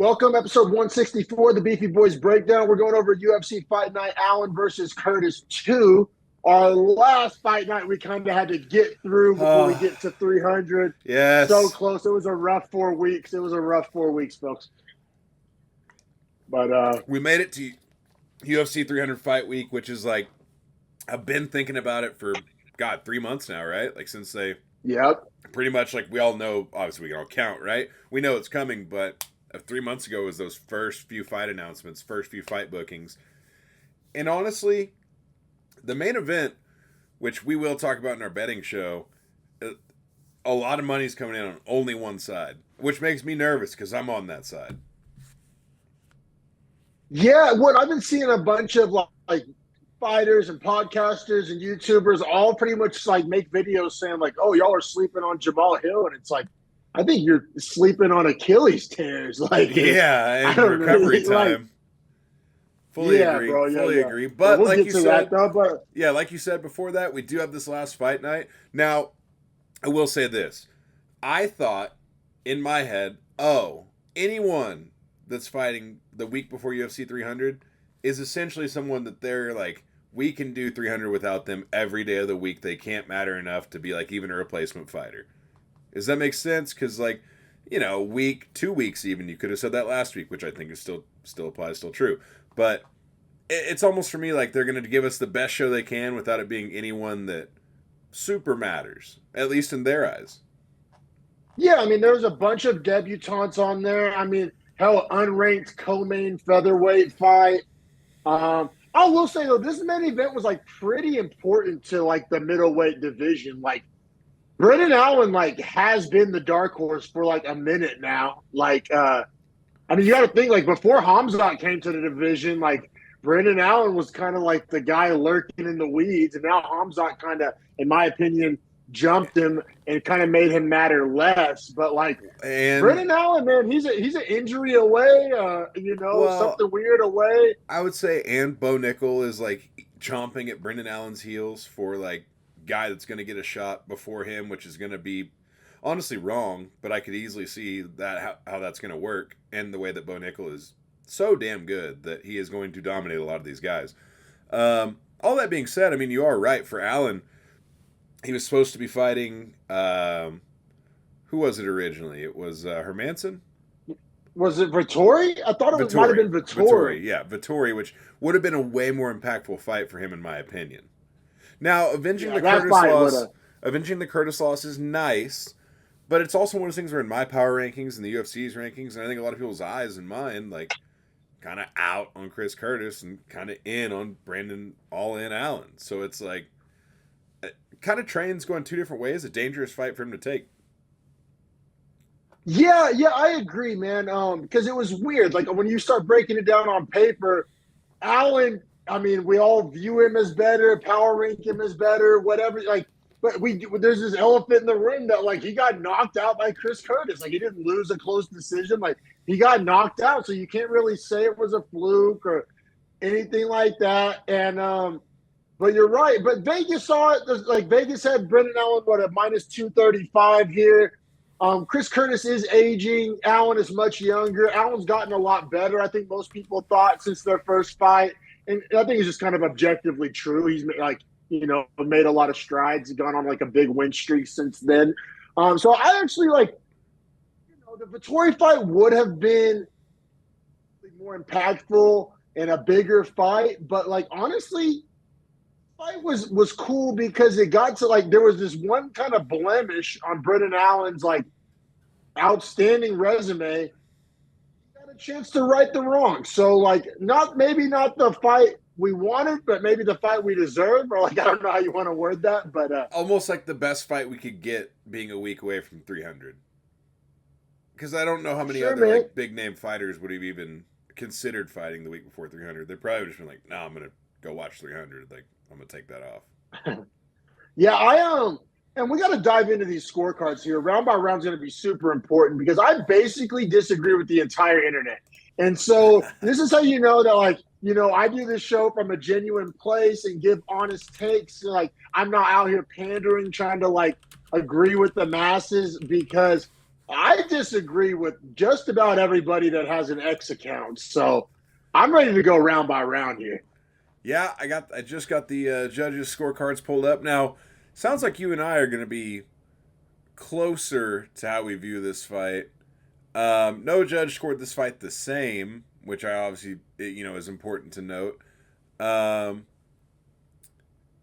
Welcome, episode 164, the Beefy Boys breakdown. We're going over UFC Fight Night, Allen versus Curtis 2. Our last fight night we kind of had to get through before we get to 300. Yes. So close. It was a rough 4 weeks. Folks. But we made it to UFC 300 fight week, which is like, I've been thinking about it for, 3 months now, right? Like since they pretty much, like, we all know, obviously we can all count, right? We know it's coming, but 3 months ago was those first few fight announcements, first few fight bookings. And honestly, the main event, which we will talk about in our betting show, a lot of money's coming in on only one side, which makes me nervous because I'm on that side. Yeah, what I've been seeing a bunch of like fighters and podcasters and YouTubers all pretty much like make videos saying like, "Oh, y'all are sleeping on Jamal Hill," and it's like, I think you're sleeping on Achilles tears. Like, yeah, and recovery time. Like, Fully agree. Bro, fully agree. But we'll like get you to said, that, though, but yeah, like you said before that, we do have this last fight night. Now, I will say this: I thought in my head, anyone that's fighting the week before UFC 300 is essentially someone that they're like, we can do 300 without them every day of the week. They can't matter enough to be like even a replacement fighter. Does that make sense? Because like, 2 weeks even, you could have said that last week, which I think is still applies, still true. But it's almost for me like they're going to give us the best show they can without it being anyone that super matters, at least in their eyes. Yeah, I mean, there was a bunch of debutantes on there. I mean, hell, unranked co-main featherweight fight. I will say though, this main event was like pretty important to like the middleweight division. Like, Brendan Allen like has been the dark horse for like a minute now. Like, I mean, you got to think like before Hamzat came to the division, like Brendan Allen was kind of like the guy lurking in the weeds, and now Hamzat kind of, in my opinion, jumped him and kind of made him matter less. But like Brendan Allen, man, he's an injury away, something weird away. I would say, and Bo Nickel is like chomping at Brendan Allen's heels for like guy that's going to get a shot before him, which is going to be honestly wrong, but I could easily see that how that's going to work, and the way that Bo Nickel is so damn good that he is going to dominate a lot of these guys. All that being said, I mean, you are right. For Allen, he was supposed to be fighting, who was it originally? It was Hermanson? Was it Vettori? I thought it might have been Vettori. Yeah, Vettori, which would have been a way more impactful fight for him, in my opinion. Now, avenging the Curtis loss is nice, but it's also one of those things where in my power rankings and the UFC's rankings, and I think a lot of people's eyes and mine, like, kind of out on Chris Curtis and kind of in on Brandon all-in Allen. So it's like, kind of trains going two different ways, a dangerous fight for him to take. Yeah, I agree, man. Because it was weird. Like when you start breaking it down on paper, Allen, I mean, we all view him as better, power rank him as better, whatever. Like, but there's this elephant in the room that like he got knocked out by Chris Curtis. Like he didn't lose a close decision. Like he got knocked out, so you can't really say it was a fluke or anything like that. And but you're right. But Vegas saw it. Like Vegas had Brendan Allen at minus 235 here. Chris Curtis is aging. Allen is much younger. Allen's gotten a lot better. I think most people thought since their first fight. And I think it's just kind of objectively true. He's made a lot of strides. He's gone on like a big win streak since then. So I actually the Vettori fight would have been more impactful and a bigger fight. But like, honestly, the fight was cool because it got to like, there was this one kind of blemish on Brendan Allen's like outstanding resume. A chance to right the wrong. So like maybe not the fight we wanted, but maybe the fight we deserve, or like I don't know how you want to word that, but almost like the best fight we could get being a week away from 300. Because I don't know how many other like big name fighters would have even considered fighting the week before 300. They probably would have just been like, "No, I'm gonna go watch 300. Like I'm gonna take that off." Yeah, and we got to dive into these scorecards here. Round by round is going to be super important because I basically disagree with the entire internet. And so this is how you know that, like, I do this show from a genuine place and give honest takes. Like, I'm not out here pandering, trying to, like, agree with the masses because I disagree with just about everybody that has an X account. So I'm ready to go round by round here. Yeah, I just got the judges' scorecards pulled up now. Sounds like you and I are going to be closer to how we view this fight. No judge scored this fight the same, which I obviously is important to note. Um,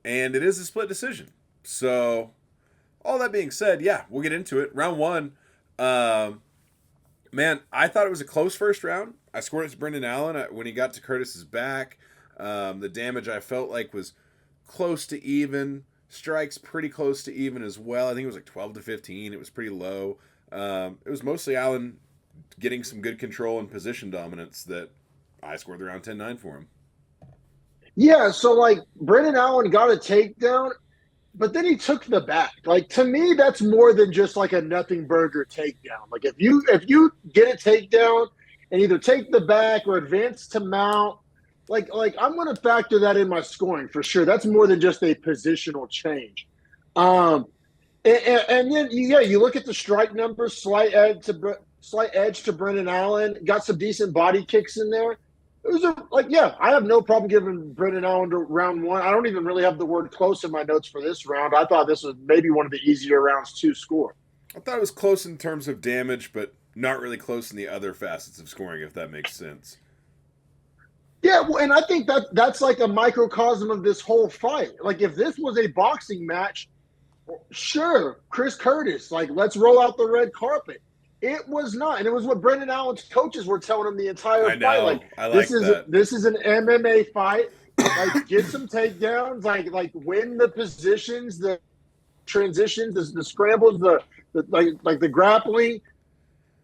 and it is a split decision. So all that being said, yeah, we'll get into it. Round one, um, man, I thought it was a close first round. I scored it to Brendan Allen when he got to Curtis's back. The damage I felt like was close to even. Strikes pretty close to even as well. I think it was like 12-15. It was pretty low. It was mostly Allen getting some good control and position dominance that I scored around 10-9 for him. Yeah, so like Brendan Allen got a takedown, but then he took the back. Like to me, that's more than just like a nothing burger takedown. Like if you get a takedown and either take the back or advance to mount, like I'm going to factor that in my scoring for sure. That's more than just a positional change. Um, and then yeah, you look at the strike numbers, slight edge to Brendan Allen, got some decent body kicks in there. It was yeah, I have no problem giving Brendan Allen to round one. I don't even really have the word close in my notes for this round. I thought this was maybe one of the easier rounds to score. I thought it was close in terms of damage, but not really close in the other facets of scoring, if that makes sense. Yeah, well, and I think that's like a microcosm of this whole fight. Like if this was a boxing match, sure, Chris Curtis, like let's roll out the red carpet. It was not, and it was what Brendan Allen's coaches were telling him the entire I fight. Like know. I like that. this is an MMA fight. Like get some takedowns. Like win the positions, the transitions, the scrambles, the like the grappling.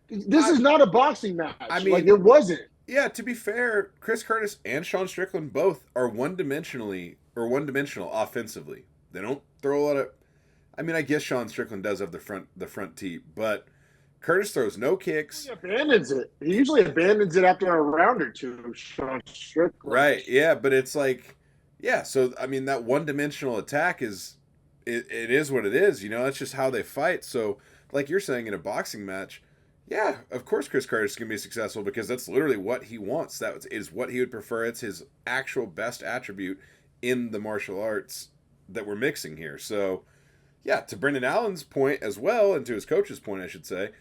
This is not a boxing I match. Like mean, it wasn't. yeah, to be fair, Chris Curtis and Sean Strickland both are one dimensional offensively. They don't throw a lot of. I mean, I guess Sean Strickland does have the front teeth, but Curtis throws no He kicks. abandons it. He usually abandons it after a round or two. Sean Strickland. Right? Yeah, but it's like, yeah. So I mean, that one-dimensional attack it is what it is. That's just how they fight. So, like you're saying in a boxing match, yeah, of course Chris Curtis can be successful because that's literally what he wants. That is what he would prefer. It's his actual best attribute in the martial arts that we're mixing here. So, yeah, to Brendan Allen's point as well, and to his coach's point, I should say,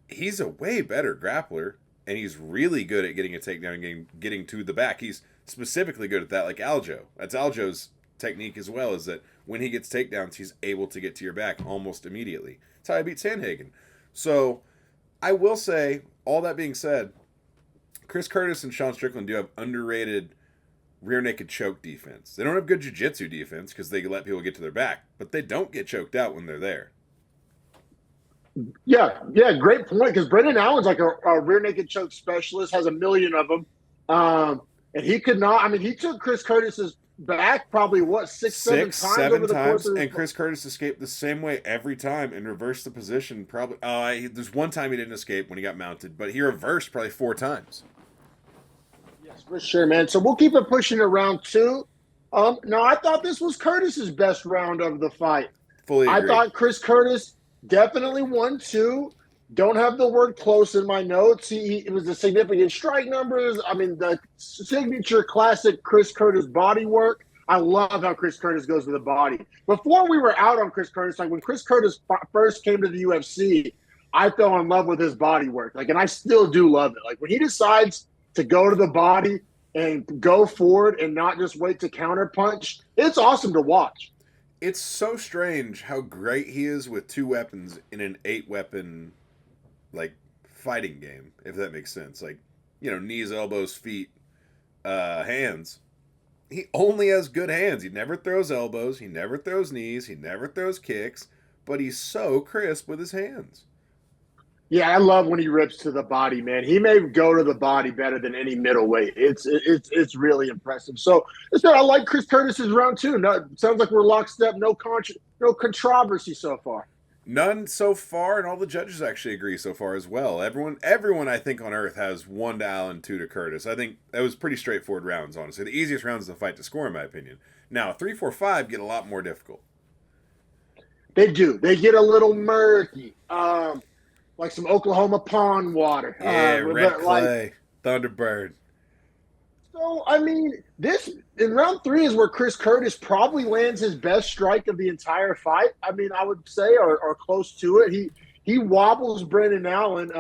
he's a way better grappler, and he's really good at getting a takedown and getting to the back. He's specifically good at that, like Aljo. That's Aljo's technique as well, is that when he gets takedowns, he's able to get to your back almost immediately. That's how I beat Sandhagen. So I will say, all that being said, Chris Curtis and Sean Strickland do have underrated rear naked choke defense. They don't have good jiu-jitsu defense because they let people get to their back, but they don't get choked out when they're there. Yeah, great point. Because Brendan Allen's like a rear naked choke specialist, has a million of them, and he could not. I mean, he took Chris Curtis's back probably what six, Six, seven seven times over the course times, of his. and Chris Curtis escaped the same way every time and reversed the position. Probably, there's one time he didn't escape when he got mounted, but he reversed probably 4 times. Yes, for sure, man. So we'll keep it pushing to round two. No, I thought this was Curtis's best round of the fight. Fully I agree. thought Chris Curtis definitely won two. Don't have the word close in my notes. It was the significant strike numbers. I mean, the signature classic Chris Curtis body work. I love how Chris Curtis goes to the body. Before we were out on Chris Curtis, like when Chris Curtis first came to the UFC, I fell in love with his body work. Like, and I still do love it. Like when he decides to go to the body and go forward and not just wait to counterpunch, it's awesome to watch. It's so strange how great he is with 2 weapons in an 8 weapon like fighting game, if that makes sense. Like, knees, elbows, feet, hands. He only has good hands. He never throws elbows, he never throws knees, he never throws kicks, but he's so crisp with his hands. Yeah, I love when he rips to the body, man. He may go to the body better than any middleweight. It's really impressive. So, I like Chris Curtis's round two. No, sounds like we're lockstep. No controversy so far. None so far, and all the judges actually agree so far as well. Everyone I think on earth has 1 to Allen, 2 to Curtis. I think that was pretty straightforward rounds, honestly. The easiest rounds of the fight to score, in my opinion. Now, 3, 4, 5 get a lot more difficult. They do. They get a little murky. like some Oklahoma pond water. Yeah, red But like, clay, Thunderbird. so I mean, this in round three is where Chris Curtis probably lands his best strike of the entire fight. I mean, I would say, or close to it. He wobbles Brendan Allen,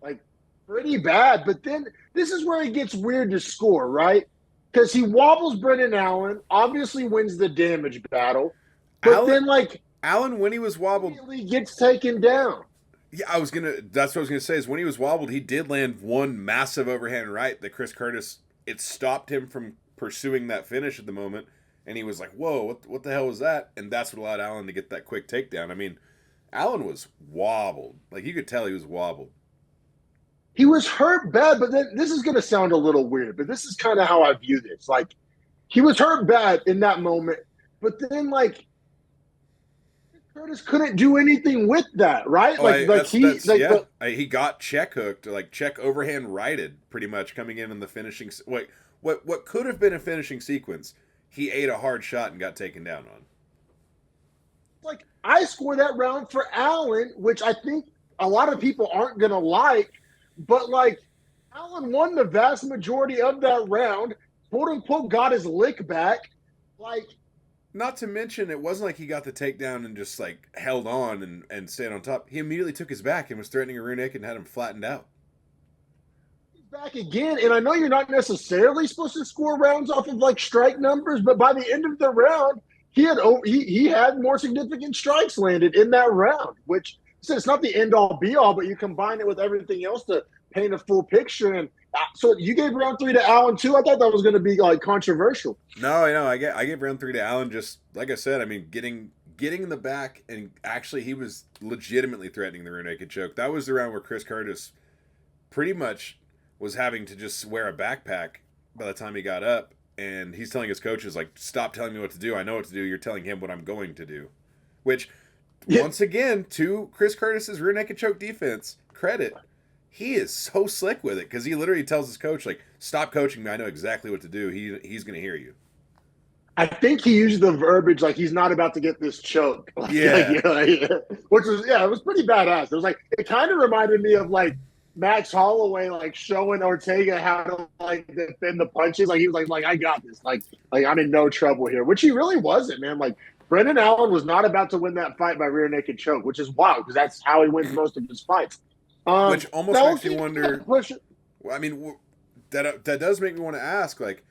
like pretty bad. But then this is where it gets weird to score, right? Because he wobbles Brendan Allen, obviously wins the damage battle, but Allen, then like Allen, when he was wobbled, immediately gets taken down. yeah, I was gonna. That's what I was gonna say. Is when he was wobbled, he did land one massive overhand right that Chris Curtis. It stopped him from pursuing that finish at the moment, and he was like, "Whoa, what the hell was that?" And that's what allowed Allen to get that quick takedown. I mean, Allen was wobbled. Like you could tell he was wobbled. He was hurt bad, but then this is going to sound a little weird, but this is kind of how I view this. Like, he was hurt bad in that moment, but then like Curtis couldn't do anything with that, right? Oh, I, that's Like yeah. the He got check hooked, like check overhand righted, pretty much coming in the finishing. Wait, what could have been a finishing sequence? He ate a hard shot and got taken down on. like I score that round for Allen, which I think a lot of people aren't going to like, but like Allen won the vast majority of that round, quote unquote, got his lick back. Like Not to mention, it wasn't like he got the takedown and just like held on and stayed on top. He immediately took his back and was threatening a rear naked and had him flattened out. back again. And I know you're not necessarily supposed to score rounds off of like strike numbers, but by the end of the round, he had more significant strikes landed in that round, which so it's not the end all be all, but you combine it with everything else to paint a full picture. And so you gave round three to Allen too. I thought that was going to be like controversial. No, I gave round three to Allen. Just like I said, I mean, getting in the back and actually he was legitimately threatening the rear naked choke. That was the round where Chris Curtis pretty much was having to just wear a backpack by the time he got up, and he's telling his coaches like, "Stop telling me what to do. I know what to do. You're telling him what I'm going to do." Which, Yeah, once again, to Chris Curtis's rear naked choke defense credit, he is so slick with it because he literally tells his coach like, "Stop coaching me. I know exactly what to do. He's going to hear you." I think he used the verbiage like he's not about to get this choke, Yeah, which was it was pretty badass. It was like it kind of reminded me of like Max Holloway like showing Ortega how to like defend the punches. Like he was like I got this. Like I'm in no trouble here, which he really wasn't, man. Like Brendan Allen was not about to win that fight by rear naked choke, which is wild because that's how he wins most of his fights. which almost Now we'll makes me keep wonder. pushing. I mean, that does make me want to ask like,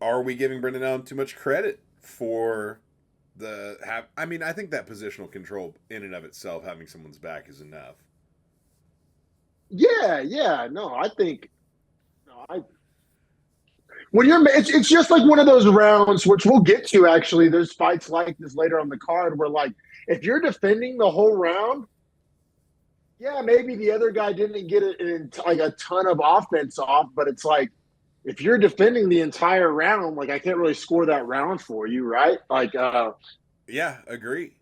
are we giving Brendan Allen too much credit for the have? I mean, I think that positional control in and of itself, having someone's back, is enough. Yeah. No, I think no, I when you're it's just like one of those rounds which we'll get to actually there's fights like this later on the card where like if you're defending the whole round yeah maybe the other guy didn't get like a ton of offense off but it's like if you're defending the entire round like I can't really score that round for you right like Yeah, agree.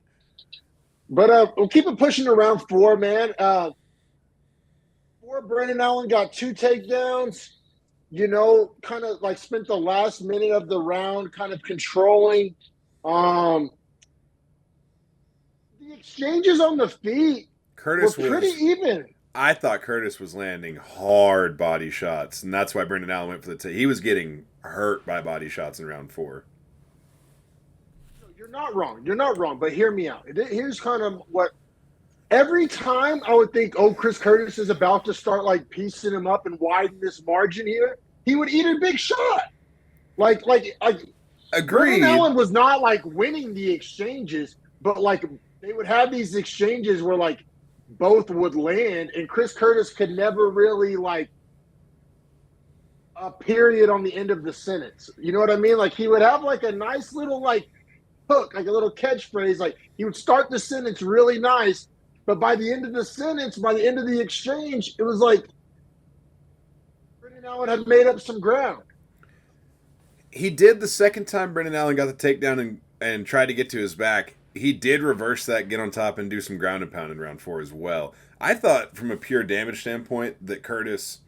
but we'll keep it pushing to round four man four Brandon Allen got two takedowns kind of like spent the last minute of the round kind of controlling. Um, the exchanges on the feet were Curtis pretty was. even. I thought Curtis was landing hard body shots, and that's why Brendan Allen went for the. He was getting hurt by body shots in round four. You're not wrong. You're not wrong. But hear me out. Here's kind of what every time I would think, oh, Chris Curtis is about to start like piecing him up and widen this margin here. He would eat a big shot. Like Brendan Agreed. Allen was not like winning the exchanges, but like they would have these exchanges where like both would land, and Chris Curtis could never really like a period on the end of the sentence. You know what I mean? Like he would have like a nice little like hook, like a little catchphrase. Like he would start the sentence really nice, but by the end of the sentence, by the end of the exchange, it was like Brendan Allen had made up some ground. He did the second time Brendan Allen got the takedown and tried to get to his back. He did reverse that, get on top, and do some ground and pound in round four as well. I thought, from a pure damage standpoint, that Curtis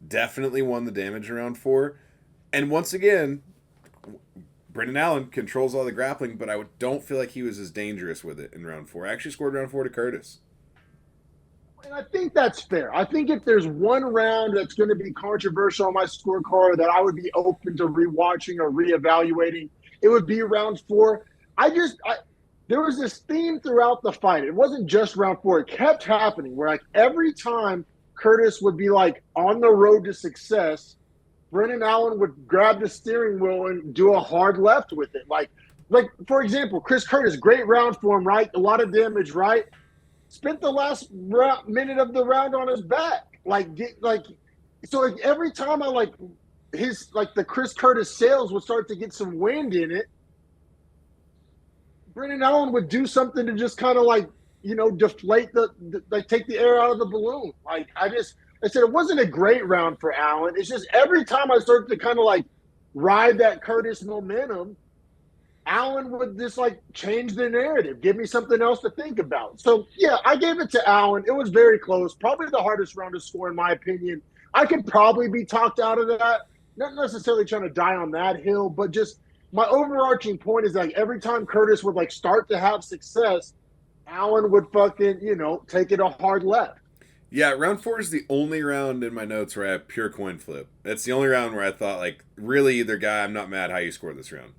definitely won the damage in round four. And once again, Brendan Allen controls all the grappling, but I don't feel like he was as dangerous with it in round four. I actually scored round four to Curtis. And I think that's fair. I think if there's one round that's going to be controversial on my scorecard that I would be open to rewatching or reevaluating, it would be round four. There was this theme throughout the fight. It wasn't just round four. It kept happening where like every time Curtis would be like on the road to success, Brendan Allen would grab the steering wheel and do a hard left with it. Like for example, Chris Curtis, great round for him, right? A lot of damage, right? Spent the last minute of the round on his back. So like every time I the Chris Curtis sails would start to get some wind in it, Brendan Allen would do something to just kind of deflate take the air out of the balloon. I said it wasn't a great round for Allen. It's just every time I started to kind of ride that Curtis momentum, Allen would just change the narrative, give me something else to think about. So yeah, I gave it to Allen. It was very close. Probably the hardest round to score in my opinion. I could probably be talked out of that. Not necessarily trying to die on that hill, but just my overarching point is every time Curtis would start to have success, Allen would fucking, take it a hard left. Yeah, round four is the only round in my notes where I have pure coin flip. That's the only round where I thought really either guy, I'm not mad how you scored this round.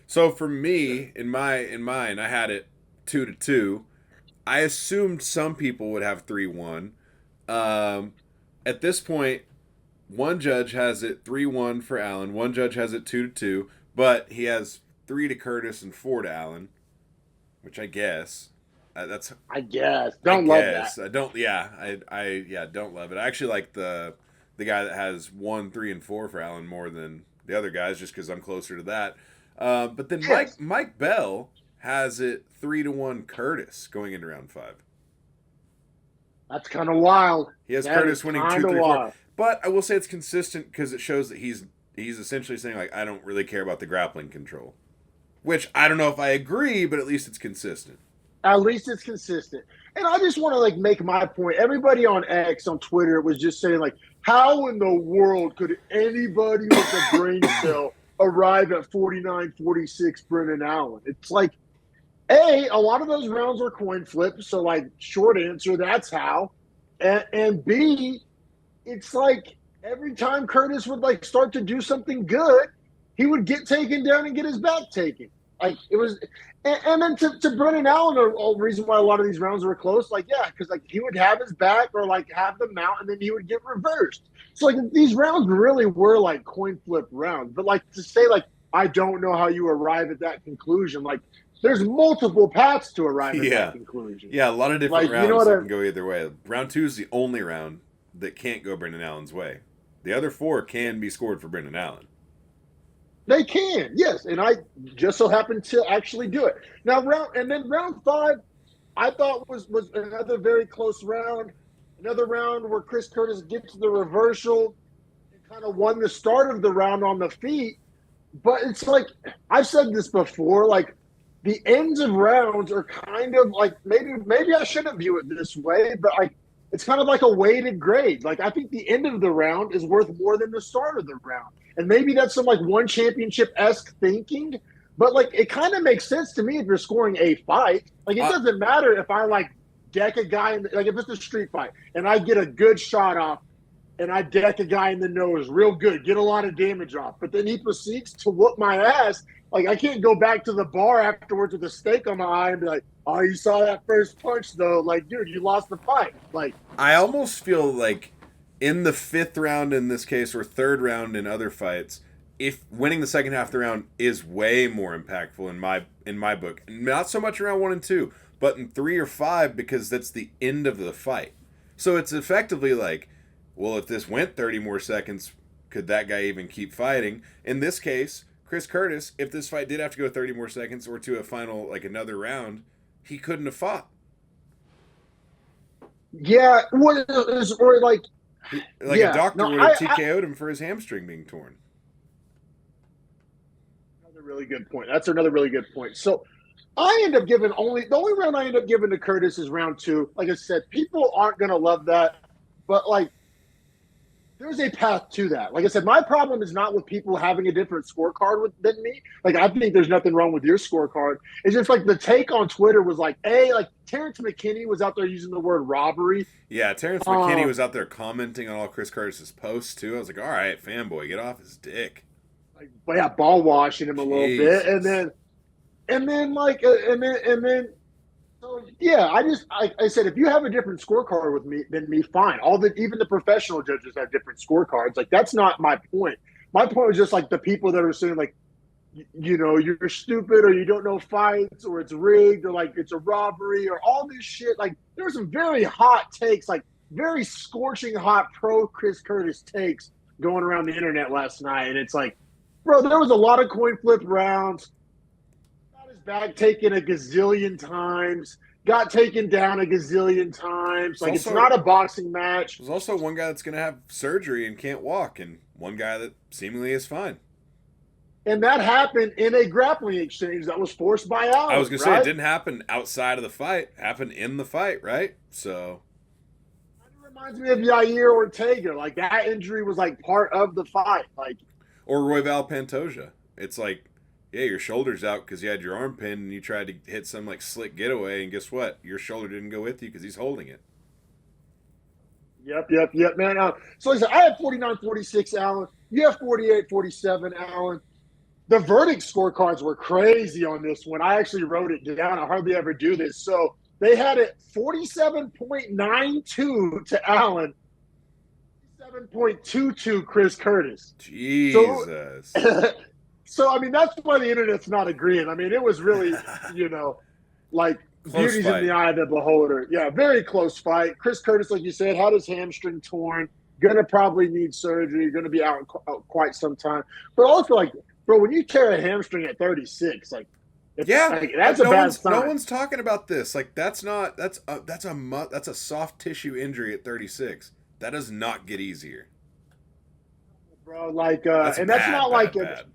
So for me, in mine, I had it 2-2. I assumed some people would have 3-1. At this point, one judge has it 3-1 for Allen. One judge has it 2-2, but he has 3 to Curtis and 4 to Allen, which I guess I guess don't love that. I don't. Yeah, don't love it. I actually like the guy that has 1, 3, and 4 for Allen more than the other guys, just because I'm closer to that. But then Yes. Mike Bell has it 3-1 Curtis going into round 5. That's kind of wild. He has That Curtis is winning kind 2, of 3, 4. wild. But I will say it's consistent because it shows that he's essentially saying I don't really care about the grappling control, which I don't know if I agree, but at least it's consistent. At least it's consistent. And I just want to make my point. Everybody on X on Twitter was just saying how in the world could anybody with a brain cell arrive at 49-46 Brendan Allen? It's a lot of those rounds were coin flips. So short answer, that's how. And B, it's every time Curtis would start to do something good, he would get taken down and get his back taken. It was, and then to Brendan Allen, a reason why a lot of these rounds were close, because he would have his back or have the mount, and then he would get reversed. So these rounds really were coin flip rounds. But to say I don't know how you arrive at that conclusion. There's multiple paths to arrive at that conclusion. Yeah, a lot of different rounds that can go either way. Round 2 is the only round that can't go Brendan Allen's way. The other 4 can be scored for Brendan Allen. They can, yes, and I just so happened to actually do it. Now round 5, I thought was another very close round. Another round where Chris Curtis gets the reversal and kind of won the start of the round on the feet. But it's I've said this before, the ends of rounds are kind of maybe I shouldn't view it this way, but it's kind of like a weighted grade. I think the end of the round is worth more than the start of the round. And maybe that's some one championship-esque thinking, but it kind of makes sense to me if you're scoring a fight. It doesn't matter if I deck a guy if it's a street fight and I get a good shot off and I deck a guy in the nose real good, get a lot of damage off, but then he proceeds to whoop my ass. I can't go back to the bar afterwards with a steak on my eye and be like, oh, you saw that first punch though. Dude, you lost the fight. I almost feel in the 5th round in this case or 3rd round in other fights, if winning the second half of the round is way more impactful in my book. Not so much around 1 and 2, but in 3 or 5 because that's the end of the fight. So it's effectively well, if this went 30 more seconds, could that guy even keep fighting? In this case, Chris Curtis, if this fight did have to go 30 more seconds or to a final, another round, he couldn't have fought. Yeah, or a doctor would have TKO'd him for his hamstring being torn. Another really good point. That's another really good point. So I end up giving the only round I end up giving to Curtis is round 2. Like I said, people aren't gonna love that, but there's a path to that. Like I said, my problem is not with people having a different scorecard than me. Like I think there's nothing wrong with your scorecard. It's just like the take on Twitter was like, like Terrence McKinney was out there using the word robbery. Yeah, Terrence McKinney Um, was out there commenting on all Chris Curtis's posts too. I was like, all right, fanboy, get off his dick. but yeah, ball washing him a little bit, and Jesus. then and then so yeah, I said if you have a different scorecard with me than me, fine. Even the professional judges have different scorecards. Like that's not my point. My point was just like the people that are saying like you're stupid or you don't know fights or it's rigged or like it's a robbery or all this shit. Like there were some very hot takes, like very scorching hot pro Chris Curtis takes going around the internet last night. And it's like, bro, there was a lot of coin flip rounds. Got his back taken a gazillion times. Got taken down a gazillion times. There's Like it's also not a boxing match. there's also one guy that's gonna have surgery and can't walk, and one guy that seemingly is fine. And that happened in a grappling exchange that was forced by I was Allen, gonna say it right? didn't happen outside of the fight; it happened in the fight, right? So, It reminds me of Yair Ortega. Like that injury was like part of the fight. Like, or Royval Pantoja. It's like, yeah, your shoulder's out because you had your arm pinned and you tried to hit some like slick getaway, and guess what? Your shoulder didn't go with you because he's holding it. yep, man. So listen, I have 49-46, Allen. You have 48-47, Allen. The verdict scorecards were crazy on this one. I actually wrote it down. I hardly ever do this. So they had it 47.92 to Allen, 7.22 Chris Curtis. So Jesus. so I mean that's why the internet's not agreeing. I mean it was really, like Close beauty's in the fight. eye of the beholder. Yeah, very close fight. Chris Curtis, like you said, had his hamstring torn. Gonna probably need surgery. Gonna be out quite some time. But also, like, bro, when you tear a hamstring at 36, Yeah, that's a no bad one's no sign, one's talking about this. Like that's a soft tissue injury at 36. That does not get easier. bro. Like, That's and that's bad, not like bad,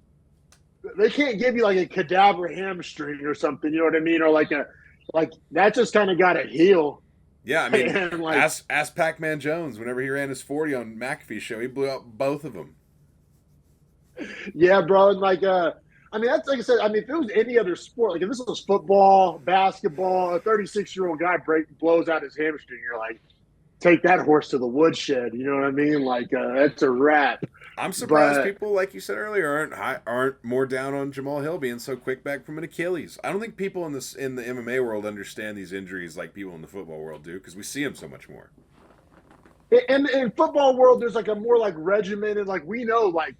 bad. they can't give you like a cadaver hamstring or something. You know what I mean? Or like that just kind of got to heal. Yeah, I mean, And like, ask Pac-Man Jones whenever he ran his 40 on McAfee's show, he blew out both of them. yeah, bro. And like, I mean, that's like I said. I mean, if it was any other sport, like if this was football, basketball, a 36-year-old guy blows out his hamstring, you're like, take that horse to the woodshed. You know what I mean? Like, that's a wrap. I'm surprised But people, like you said earlier, aren't more down on Jamal Hill being so quick back from an Achilles. I don't think people in the MMA world understand these injuries like people in the football world do because we see them so much more. in football world, there's like a more like regimented, like we know, like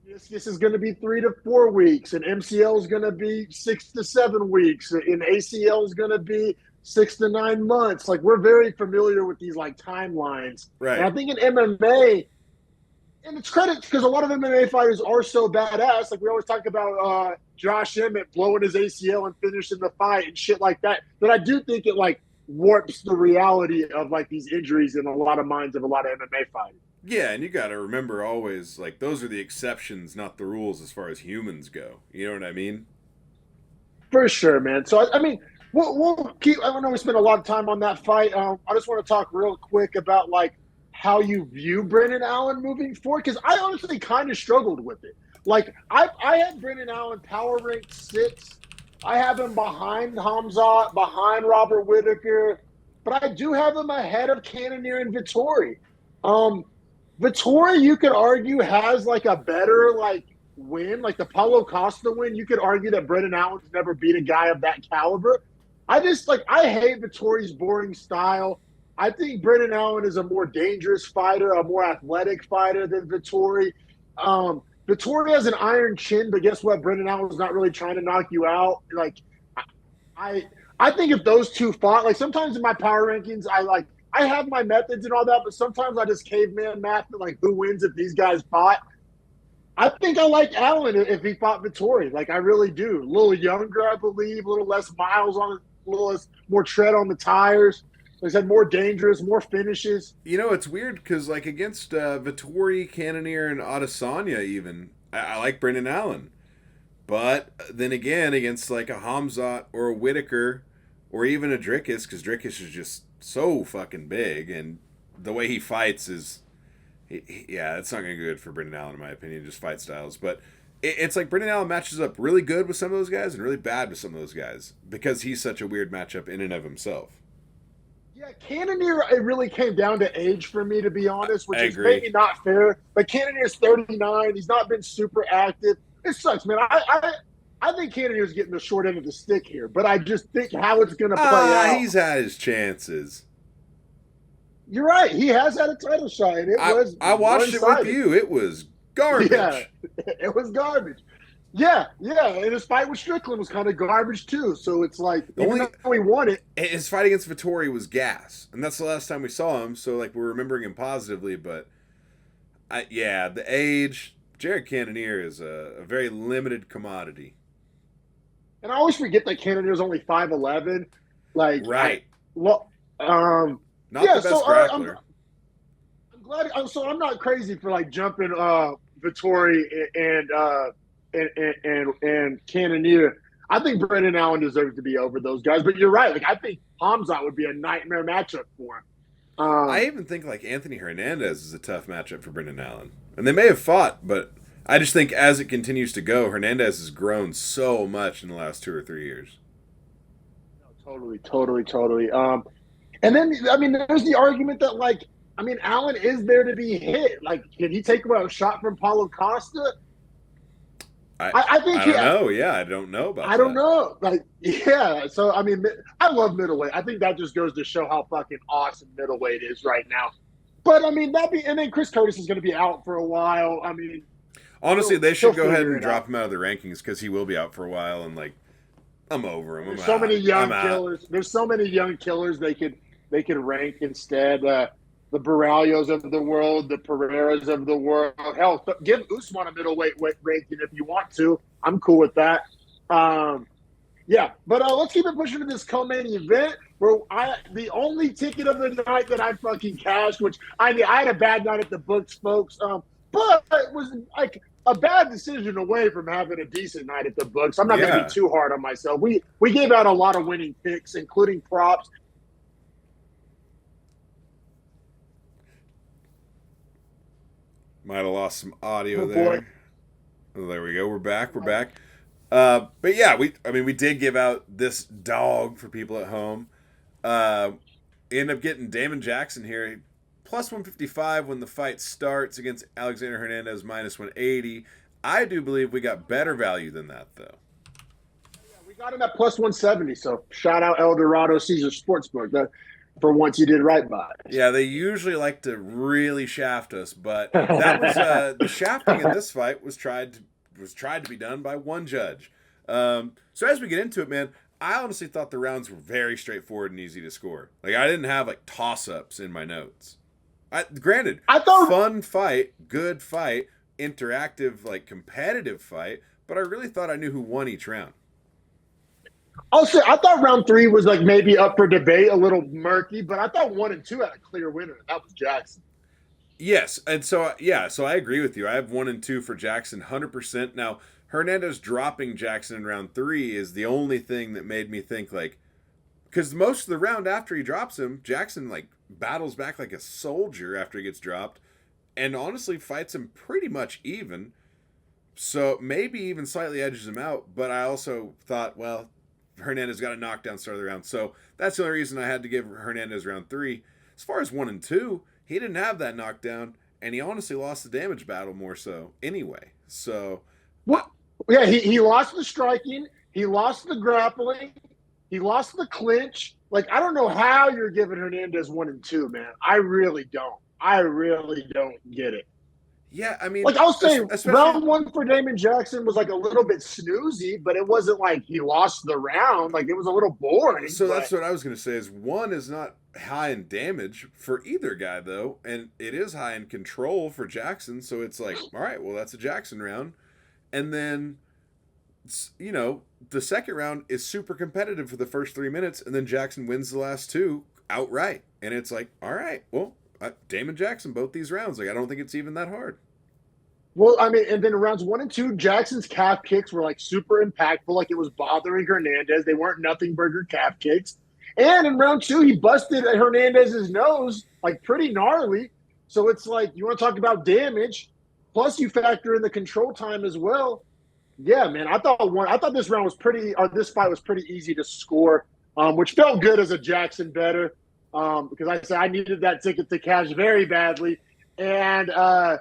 this is going to be 3 to 4 weeks, and MCL is going to be 6 to 7 weeks, and ACL is going to be 6 to 9 months. Like we're very familiar with these like timelines, and Right. I think in MMA, and it's credit because a lot of MMA fighters are so badass. Like we always talk about Josh Emmett blowing his ACL and finishing the fight and shit like that. But I do think it like warps the reality of like these injuries in a lot of minds of a lot of MMA fighters. Yeah, and you got to remember always, like, those are the exceptions, not the rules as far as humans go. You know what I mean? For sure, man. So I mean, we'll keep. I know we spent a lot of time on that fight. I just want to talk real quick about like how you view Brendan Allen moving forward because I honestly kind of struggled with it. Like I had Brendan Allen power ranked 6. I have him behind Hamzat, behind Robert Whitaker, but I do have him ahead of Cannonier and Vittori. Um, Vittori, you could argue, has like a better like win, like the Paulo Costa win. You could argue that Brendan Allen's never beat a guy of that caliber. I just like I hate Vittori's boring style. I think Brendan Allen is a more dangerous fighter, a more athletic fighter than Vittori. Vittori has an iron chin, but guess what? Brendan Allen's not really trying to knock you out. Like I I think if those two fought, like sometimes in my power rankings, I have my methods and all that, but sometimes I just caveman math like who wins if these guys fought. I think I like Allen if he fought Vittori. Like I really do. A little younger, I believe, a little less miles on, a little less more tread on the tires. Like I said, more dangerous, more finishes. You know, it's weird because, like, against Vittori, Cannonier, and Adesanya, even, I like Brendan Allen. But then again, against, like, a Hamzat or a Whitaker or even a Drickus, because Drickus is just so fucking big, and the way he fights is Yeah, it's not going to be good for Brendan Allen, in my opinion, just fight styles. But it's like Brendan Allen matches up really good with some of those guys and really bad with some of those guys because he's such a weird matchup in and of himself. Yeah, Cannonier, it really came down to age for me, to be honest, I which is agree. maybe not fair. But Cannonier's 39. He's not been super active. It sucks, man. I think Cannonier's getting the short end of the stick here, but I just think how it's going to play out. He's had his chances. You're right. He has had a title shot, and it was I watched it with one-sided. you. It was Yeah, garbage. it was garbage. Yeah, yeah. And his fight with Strickland was kind of garbage, too. So it's like, The even only though he won it, his fight against Vittori was gas, and that's the last time we saw him. So like we're remembering him positively, but yeah, the age. Jared Cannonier is a very limited commodity. and I always forget that Cannonier's only 5'11". Like, Right. well, Not yeah, the best so grappler. I'm glad. So I'm not crazy for like jumping Vittori and Cannonier. I think Brendan Allen deserves to be over those guys. But you're right. Like I think Hamzat would be a nightmare matchup for him. I even think like Anthony Hernandez is a tough matchup for Brendan Allen, and they may have fought, but I just think as it continues to go, Hernandez has grown so much in the last 2 or 3 years. Totally, totally, totally. And then I mean, there's the argument that like I mean, Allen is there to be hit. Like, can he take a shot from Paulo Costa? I think I he. don't know. Yeah, I don't know about I don't that. know. Like, yeah. So I mean, I love middleweight. I think that just goes to show how fucking awesome middleweight is right now. But I mean, and then Chris Curtis is going to be out for a while. I mean, Honestly, they he'll should go ahead figure and it drop out. him out of the rankings because he will be out for a while, and like I'm over him. There's I'm so out. many I'm young out. killers. There's so many young killers they could rank instead. The Baralios of the world, the Pereiras of the world. Hell, give Usman a middleweight ranking if you want to. I'm cool with that. Um, yeah, but let's keep it pushing to this co-main event where the only ticket of the night that I fucking cashed, which I had a bad night at the books, folks. But it was like a bad decision away from having a decent night at the books. I'm not going to be Yeah, too hard on myself. We gave out a lot of winning picks, including props. might have lost some audio Oh boy, there. Oh, there we go. We're back. We're back. But yeah, we did give out this dog for people at home. Uh, End up getting Damon Jackson here, plus 155 when the fight starts against Alexander Hernandez, minus 180. I do believe we got better value than that, though. we got him at plus 170. So shout out El Dorado Caesar Sportsbook. That for once you did right by Yeah, they usually like to really shaft us, but that was the shafting in this fight was tried to be done by one judge. So as we get into it, man, I honestly thought the rounds were very straightforward and easy to score. Like I didn't have like toss ups in my notes. Granted, I thought fun fight, good fight, interactive, like competitive fight, but I really thought I knew who won each round. I'll say I thought round three was like maybe up for debate, a little murky, but I thought 1 and 2 had a clear winner. That was Jackson. Yes, and so yeah, so I agree with you. I have 1 and 2 for Jackson, 100%. Now Hernandez dropping Jackson in round three is the only thing that made me think like, because most of the round after he drops him, Jackson like battles back like a soldier after he gets dropped, and honestly fights him pretty much even. So maybe even slightly edges him out. But I also thought, well, Hernandez got a knockdown start of the round, so that's the only reason I had to give Hernandez round three. As far as 1 and 2, he didn't have that knockdown, and he honestly lost the damage battle more so anyway. So, What? Yeah, he lost the striking, he lost the grappling, he lost the clinch. Like I don't know how you're giving Hernandez 1 and 2, man. I really don't. I really don't get it. yeah, I mean, Like I'll say, especially round one for Damon Jackson was like a little bit snoozy, but it wasn't like he lost the round. Like it was a little boring. so But that's what I was going to say is one is not high in damage for either guy though, and it is high in control for Jackson. So it's like, all right, well that's a Jackson round, and then the second round is super competitive for the first 3 minutes, and then Jackson wins the last two outright, and it's like, all right, well, Damon Jackson both these rounds. Like I don't think it's even that hard. well, I mean, and then rounds 1 and 2, Jackson's calf kicks were like super impactful. Like it was bothering Hernandez. They weren't nothing burger calf kicks. And in round 2, he busted Hernandez's nose like pretty gnarly. So it's like you want to talk about damage, plus you factor in the control time as well. Yeah, man. I thought this round was pretty, or this fight was pretty easy to score, which felt good as a Jackson better, because like I said I needed that ticket to cash very badly, and yeah,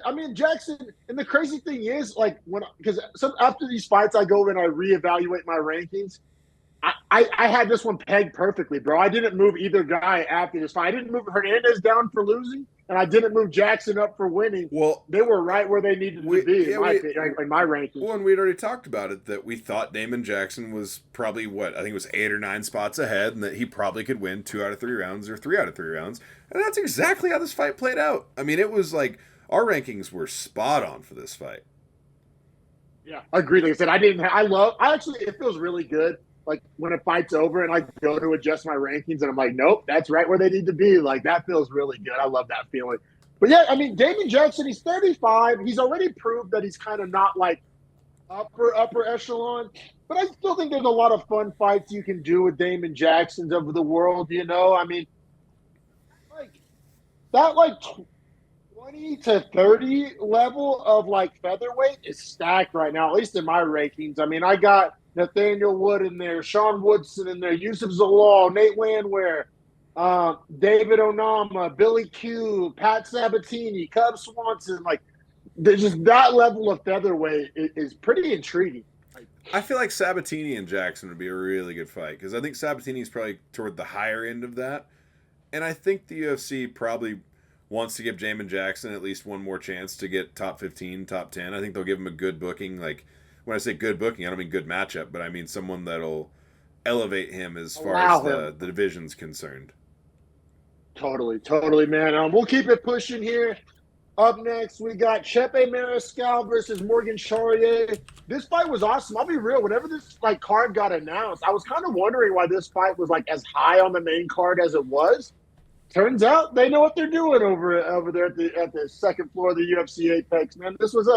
I mean Jackson. And the crazy thing is, like because some after these fights, I go and I reevaluate my rankings. I had this one pegged perfectly, bro. I didn't move either guy after this fight. I didn't move Hernandez down for losing, and I didn't move Jackson up for winning. Well, they were right where they needed to be in my rankings. Well, and we'd already talked about it, that we thought Damon Jackson was probably I think it was 8 or 9 spots ahead, and that he probably could win 2 out of 3 rounds or 3 out of 3 rounds. And that's exactly how this fight played out. I mean, it was like our rankings were spot on for this fight. Yeah, I agree. Like I said, I actually, it feels really good. Like when a fight's over and I go to adjust my rankings and I'm like, nope, that's right where they need to be. Like that feels really good. I love that feeling. But yeah, I mean, Damon Jackson, he's 35. He's already proved that he's kind of not like upper echelon. But I still think there's a lot of fun fights you can do with Damon Jacksons of the world. You know, I mean, like that, like 20 to 30 level of like featherweight is stacked right now, at least in my rankings. I mean, I got Nathaniel Wood in there, Sean Woodson in there, Yusuf Zalal, Nate Landwehr, David Onama, Billy Q, Pat Sabatini, Cub Swanson. Like, there's just that level of featherweight is pretty intriguing. I feel like Sabatini and Jackson would be a really good fight, because I think Sabatini's probably toward the higher end of that. And I think the UFC probably wants to give Damon Jackson at least one more chance to get top 15, top 10. I think they'll give him a good booking. Like, when I say good booking, I don't mean good matchup, but I mean someone that'll elevate him as far as the division's concerned. Totally, man. We'll keep it pushing here. Up next, we got Chepe Mariscal versus Morgan Charrier. This fight was awesome. I'll be real. Whenever this like card got announced, I was kind of wondering why this fight was like as high on the main card as it was. Turns out they know what they're doing over there at the second floor of the UFC Apex, man. This was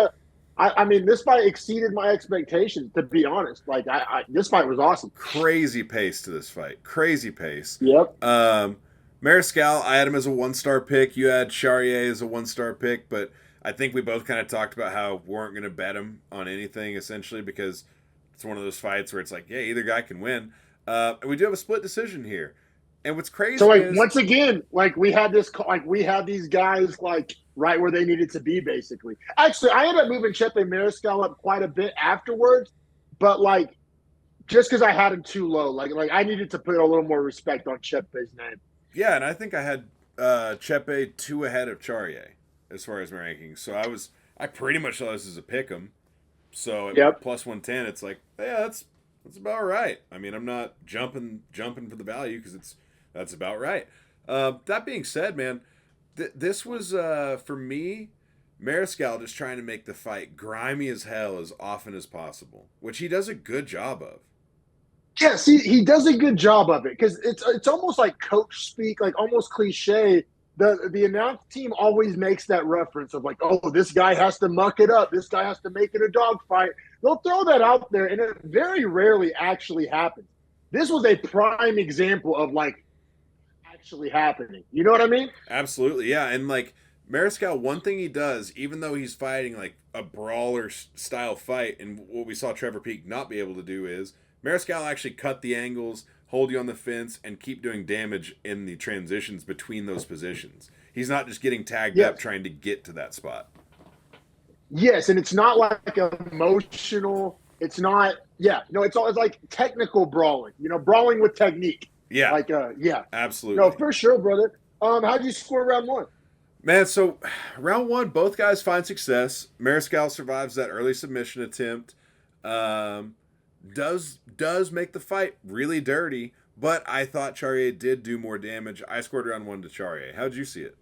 I mean, this fight exceeded my expectations, to be honest. Like, this fight was awesome. Crazy pace to this fight. Crazy pace. Yep. Mariscal, I had him as a 1-star pick. You had Charrier as a 1-star pick, but I think we both kind of talked about how we weren't going to bet him on anything, essentially, because it's one of those fights where it's like, yeah, either guy can win. And we do have a split decision here. And what's crazy so, like, is, once again, like, we had these guys, like, right where they needed to be, basically. Actually, I ended up moving Chepe Mariscal up quite a bit afterwards, but, like, just because I had him too low. Like I needed to put a little more respect on Chepe's name. Yeah, and I think I had Chepe 2 ahead of Charrier as far as my rankings. So I pretty much saw this as a pick'em. So at plus 110, it's like, yeah, that's about right. I mean, I'm not jumping for the value, because that's about right. That being said, man, this was for me, Mariscal just trying to make the fight grimy as hell as often as possible, which he does a good job of. Yeah, see, he does a good job of it, because it's almost like coach speak, like almost cliche. The announce team always makes that reference of like, oh, this guy has to muck it up. This guy has to make it a dogfight. They'll throw that out there, and it very rarely actually happens. This was a prime example of like actually happening. You know what I mean? Absolutely, yeah. And like Mariscal, one thing he does, even though he's fighting like a brawler style fight, and what we saw Trevor Peek not be able to do, is Mariscal actually cut the angles, hold you on the fence, and keep doing damage in the transitions between those positions. He's not just getting tagged up trying to get to that spot. Yes, and it's not like emotional. It's not. Yeah, no, it's like technical brawling. You know, brawling with technique. Yeah. Like, yeah. Absolutely. No, for sure, brother. How'd you score round one? Man, so round one, both guys find success. Mariscal survives that early submission attempt. Does make the fight really dirty, but I thought Charrier did do more damage. I scored round one to Charrier. How'd you see it?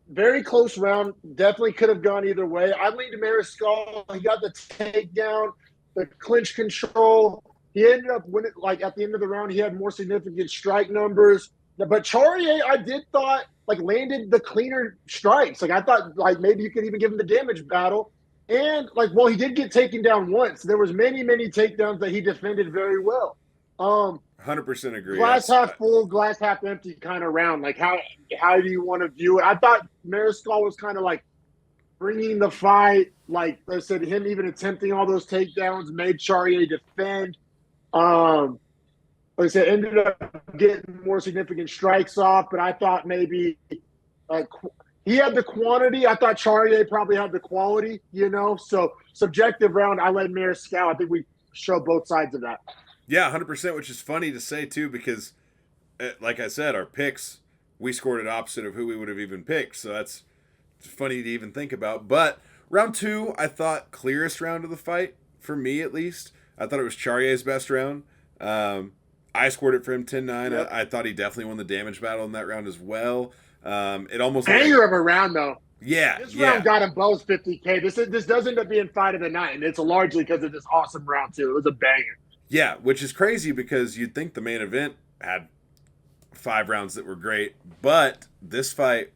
Very close round. Definitely could have gone either way. I leaned to Mariscal. He got the takedown, the clinch control. He ended up winning. Like at the end of the round, he had more significant strike numbers. But Charrier, I did thought like landed the cleaner strikes. Like I thought, like maybe you could even give him the damage battle. And like, well, he did get taken down once. There was many takedowns that he defended very well. 100% agree. Glass half full, glass half empty kind of round. Like how do you want to view it? I thought Mariscal was kind of like bringing the fight. Like I said, him even attempting all those takedowns made Charrier defend. Um, like I said, ended up getting more significant strikes off, but I thought maybe uh, he had the quantity. I thought Charrier probably had the quality, So subjective round, I led Mariscal. I think we show both sides of that. Yeah, 100%, which is funny to say too because, like I said, our picks, we scored it opposite of who we would have even picked. So that's funny to even think about. But round two, I thought clearest round of the fight, for me at least. I thought it was Charrier's best round. I scored it for him 10-9. Yep. I thought he definitely won the damage battle in that round as well. It almost Banger of a round though. Yeah, This yeah. round got them both 50K. This does end up being fight of the night, and it's largely because of this awesome round too. It was a banger. Yeah, which is crazy because you'd think the main event had 5 rounds that were great, but this fight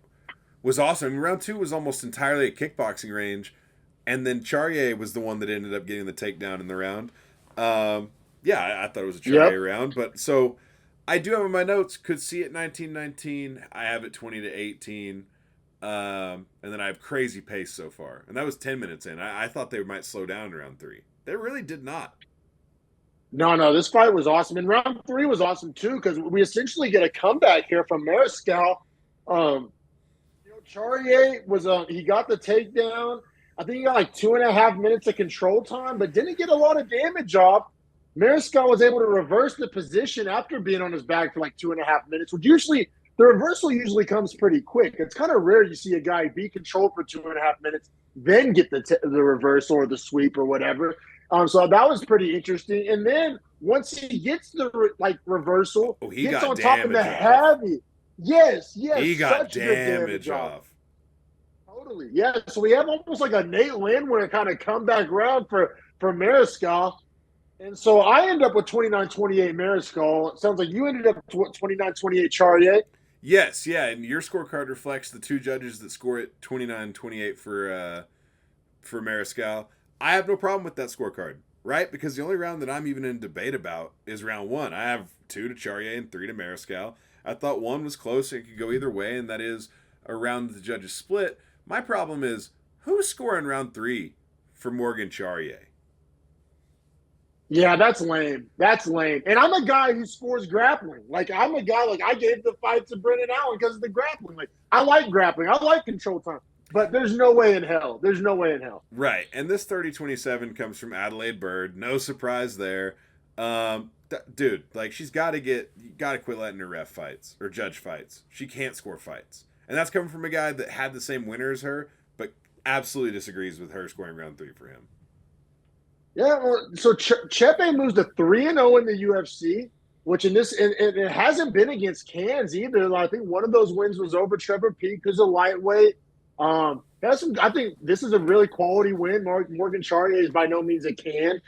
was awesome. I mean, round 2 was almost entirely a kickboxing range, and then Charrier was the one that ended up getting the takedown in the round. Yeah, I thought it was a Charrier round, but so I do have in my notes, could see it 19-19. I have it 20-18. And then I have crazy pace so far. And that was 10 minutes in. I thought they might slow down in round 3. They really did not. No, this fight was awesome. And round 3 was awesome too, because we essentially get a comeback here from Mariscal. Charrier was he got the takedown. I think he got like 2.5 minutes of control time, but didn't get a lot of damage off. Mariscal was able to reverse the position after being on his back for like 2.5 minutes, which usually the reversal usually comes pretty quick. It's kind of rare you see a guy be controlled for 2.5 minutes, then get the reversal or the sweep or whatever. So that was pretty interesting. And then once he gets the reversal, he gets got on top of the off. Heavy. Yes, he got such damage off. Totally, yeah. So we have almost like a Nate Landwehr kind of comeback round for Mariscal. And so I end up with 29-28 Mariscal. It sounds like you ended up with 29-28 Charrier. Yes, yeah, and your scorecard reflects the 2 judges that score it 29-28 for Mariscal. I have no problem with that scorecard, right? Because the only round that I'm even in debate about is round 1. I have 2 to Charrier and 3 to Mariscal. I thought 1 was close. It could go either way, and that is a round that the judges split. My problem is, who's scoring round 3 for Morgan Charrier? Yeah, that's lame. That's lame. And I'm a guy who scores grappling. Like, I'm a guy, like, I gave the fight to Brendan Allen because of the grappling. Like, I like grappling. I like control time. But there's no way in hell. There's no way in hell. Right. And this 30-27 comes from Adelaide Bird. No surprise there. Dude, like, you got to quit letting her ref fights or judge fights. She can't score fights. And that's coming from a guy that had the same winner as her, but absolutely disagrees with her scoring round 3 for him. Yeah, well, so Chepe moves to 3-0 in the UFC, which it hasn't been against Cans either. I think one of those wins was over Trevor Peake because of lightweight. I think this is a really quality win. Morgan Charrier is by no means a can.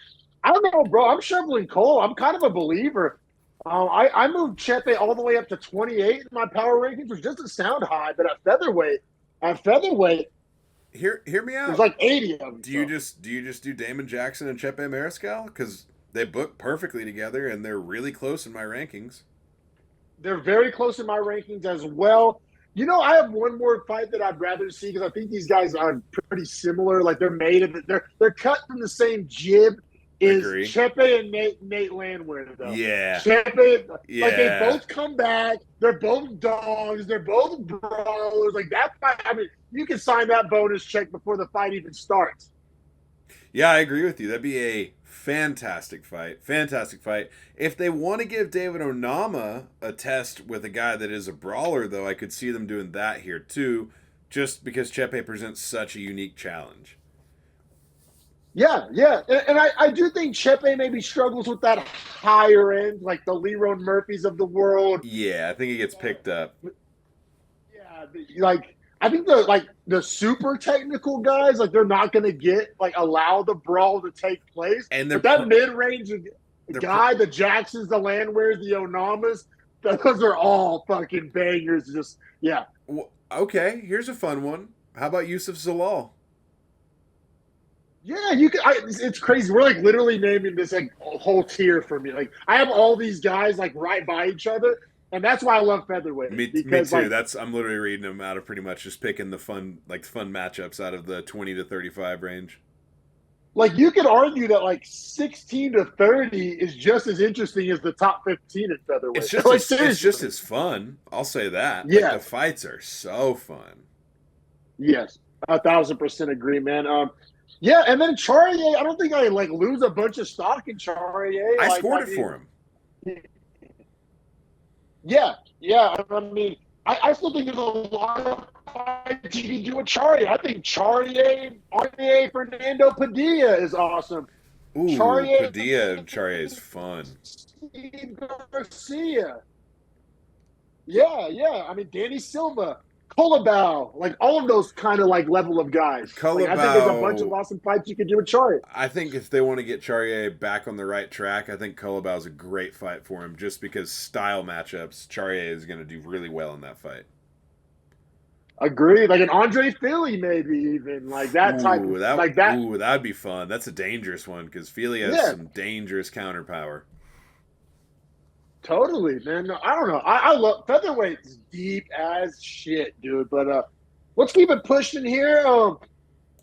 I don't know, bro. I'm shoveling coal. I'm kind of a believer. I moved Chepe all the way up to 28 in my power rankings, which doesn't sound high, but at featherweight, Hear me out. there's like 80 of them. Do you just do Damon Jackson and Chepe Mariscal? Because they book perfectly together and they're really close in my rankings. They're very close in my rankings as well. I have one more fight that I'd rather see because I think these guys are pretty similar. Like they're made of it. They're cut from the same jib. Is Chepe and Nate Landwehr though? Yeah. Chepe, like they both come back. They're both dogs. They're both brawlers. Like that fight. I mean, you can sign that bonus check before the fight even starts. Yeah, I agree with you. That'd be a fantastic fight. Fantastic fight. If they want to give David Onama a test with a guy that is a brawler, though, I could see them doing that here too, just because Chepe presents such a unique challenge. Yeah. And I do think Chepe maybe struggles with that higher end, like the Leron Murphys of the world. Yeah, I think he gets picked up. Yeah, like I think the super technical guys, like they're not going to allow the brawl to take place. But that mid range guy, the Jacksons, the Landwehrs, the Onamas, those are all fucking bangers. Just yeah. Okay, here's a fun one. How about Yusuf Zalal? Yeah, you can. It's crazy. We're like literally naming this like whole tier for me. Like I have all these guys like right by each other, and that's why I love featherweight Me because too. like That's I'm literally reading them out of pretty much just picking the fun matchups out of the 20 to 35 range. you could argue that like 16 to 30 is just as interesting as the top 15 in featherweight. Like It's just seriously. as fun. I'll say that. Like Yeah. the fights are so fun. Yes. 1,000% agree, man. Yeah, and then Charrier, I don't think I like lose a bunch of stock in Charrier. I Like, scored I it for mean, him. yeah, yeah. I mean, I still think there's a lot of fights you can do with Charrier. I think Charrier, Fernando Padilla is awesome. Ooh, Charrier, Padilla and Charrier is fun. Steve Garcia. Yeah, yeah. I mean, Danny Silva, Colabao, like all of those kind of like level of guys. Like I think there's a bunch of Colabao, awesome fights you could do with Charrier. I think if they want to get Charrier back on the right track, I think Colabao is a great fight for him just because style matchups, Charrier is going to do really well in that fight. Agreed. Like an Andre Philly, maybe even like that type of like that. That'd be fun. That's a dangerous one because Feely has Yeah, some dangerous counter power. totally, man. No, I don't know. I love featherweight's deep as shit, dude. But let's keep it pushing here.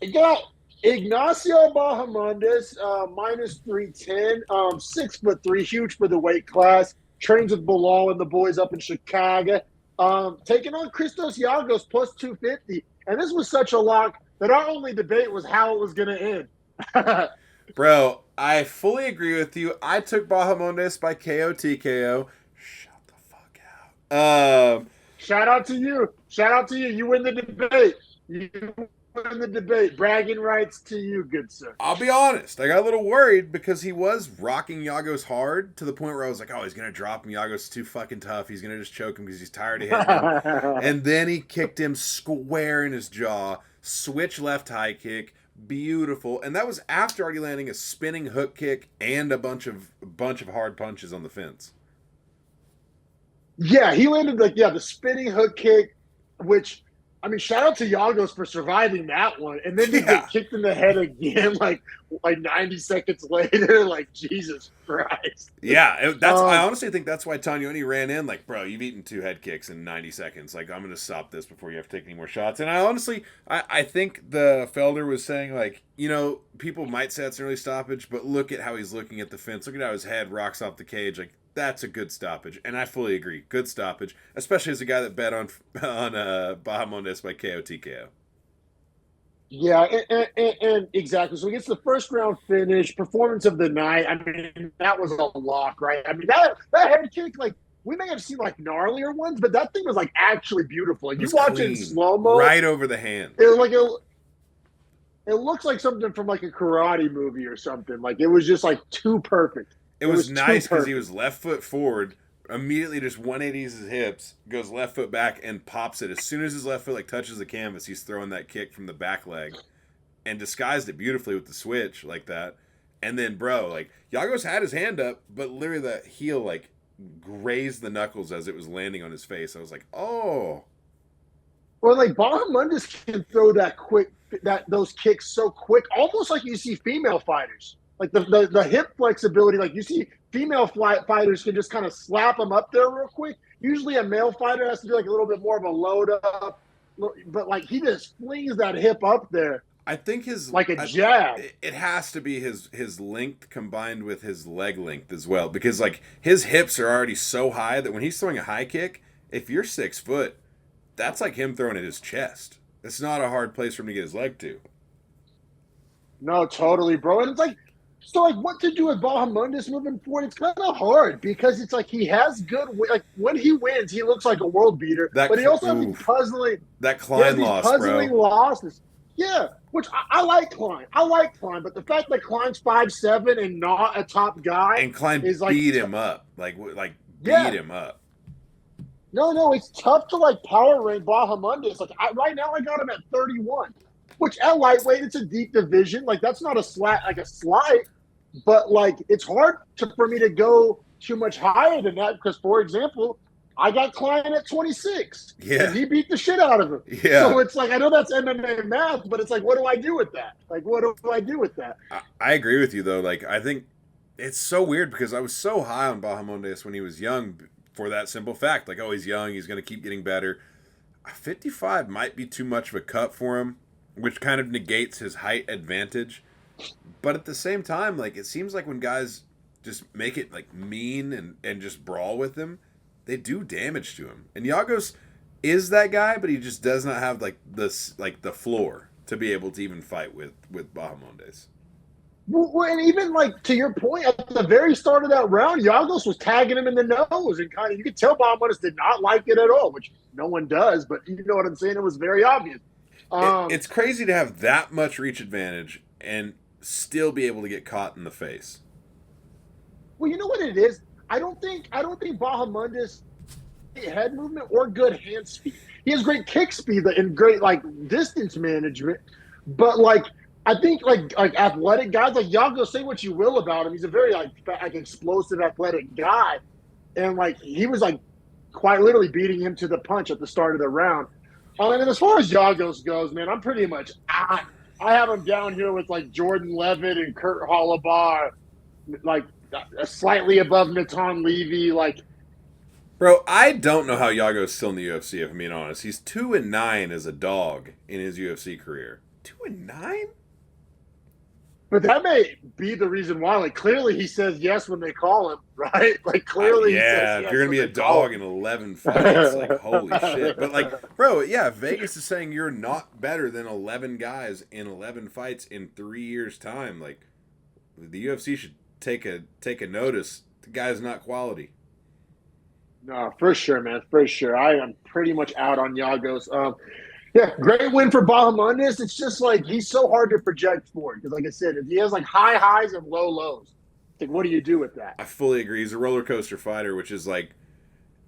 You got Ignacio Bahamondes, minus 310, 6'3", huge for the weight class. Trains with Bilal and the boys up in Chicago. Taking on Christos Yagos plus 250. And this was such a lock that our only debate was how it was going to end. Bro, I fully agree with you. I took Bahamondes by KO TKO. Shut the fuck out. Shout out to you. Shout out to you. You win the debate. You win the debate. Bragging rights to you, good sir. I'll be honest. I got a little worried because he was rocking Yagos hard to the point where I was like, oh, he's going to drop him. Yagos is too fucking tough. He's going to just choke him because he's tired of hitting him. And then he kicked him square in his jaw. Switch left high kick. Beautiful. And that was after already landing a spinning hook kick and a bunch of hard punches on the fence. Yeah, he landed the spinning hook kick, which I mean, shout out to Yagos for surviving that one, and then to get kicked in the head again, like 90 seconds later. Like Jesus Christ. Yeah, I honestly think that's why Tognoni ran in. Like, bro, you've eaten 2 head kicks in 90 seconds. Like, I'm gonna stop this before you have to take any more shots. And I think the Felder was saying like, people might say it's an early stoppage, but look at how he's looking at the fence. Look at how his head rocks off the cage. Like, that's a good stoppage, and I fully agree. Good stoppage, especially as a guy that bet on Bahamondes by KO TKO. Yeah, and exactly. So he gets the first round finish, performance of the night. I mean, that was a lock, right? I mean, that head kick, like we may have seen like gnarlier ones, but that thing was like actually beautiful. Like, you watch it in slow mo, right over the hand. It looks like something from like a karate movie or something. Like it was just like too perfect. It was nice because he was left foot forward, immediately just 180s his hips, goes left foot back and pops it. As soon as his left foot like touches the canvas, he's throwing that kick from the back leg and disguised it beautifully with the switch like that. And then, bro, like Yagos had his hand up, but literally the heel like grazed the knuckles as it was landing on his face. I was like, oh. Well, like Bahamondes can throw those kicks so quick, almost like you see female fighters. Like the hip flexibility, like you see female fighters can just kind of slap them up there real quick. Usually a male fighter has to do like a little bit more of a load up, but like he just flings that hip up there. I think like a jab. It has to be his length combined with his leg length as well, because like his hips are already so high that when he's throwing a high kick, if you're 6 foot, that's like him throwing at his chest. It's not a hard place for him to get his leg to. No, totally, bro. And it's like, so like what to do with Bahamondes moving forward? It's kind of hard because it's like he has good, like when he wins, he looks like a world beater. But he also has these puzzling losses. Yeah, which I like Klein. But the fact that Klein's 5'7" and not a top guy, and Klein is like beat him up, beat him up. No, it's tough to like power rank Bahamondes. Like right now, I got him at 31, which at lightweight, it's a deep division. Like that's not a slight, but like it's hard for me to go too much higher than that because, for example, I got Klein at 26, and Yeah, he beat the shit out of him. yeah. So it's like I know that's MMA math, but it's like, what do I do with that? Like, what do I do with that? I agree with you though. Like I think it's so weird because I was so high on Bahamondes when he was young for that simple fact. Like, oh, he's young, he's going to keep getting better. 55 might be too much of a cut for him, which kind of negates his height advantage. But at the same time, like it seems like when guys just make it like mean and just brawl with him, they do damage to him. And Yagos is that guy, but he just does not have like this like the floor to be able to even fight with Bahamondes. Well, and even like to your point, at the very start of that round, Yagos was tagging him in the nose, and kind of you could tell Bob Martis did not like it at all, which no one does, but you know what I'm saying. It was very obvious. It's crazy to have that much reach advantage and still be able to get caught in the face. Well, you know what it is. I don't think Bahamundis head movement or good hand speed. He has great kick speed and great like distance management, but like I think like athletic guys like Yago, say what you will about him, he's a very like explosive athletic guy, and like he was like quite literally beating him to the punch at the start of the round. And as far as Yagos goes, man, I'm pretty much I have him down here with like Jordan Levitt and Kurt Hollabar, like slightly above Natan Levy, like. Bro, I don't know how Yago's still in the UFC, if I'm being honest. He's 2-9 as a dog in his UFC career. 2-9? But that may be the reason why. Like, clearly he says yes when they call him, right? Like, clearly he says Yeah, if yes you're gonna when be a they call dog in 11 fights, like holy shit. But like, bro, yeah, Vegas is saying you're not better than 11 guys in 11 fights in 3 years' time. Like, the UFC should take a notice. The guy's not quality. No, for sure, man, for sure. I am pretty much out on Yagos. Yeah, great win for Bahamondes. It's just like he's so hard to project for because, like I said, if he has like high highs and low lows, like what do you do with that? I fully agree. He's a roller coaster fighter, which is like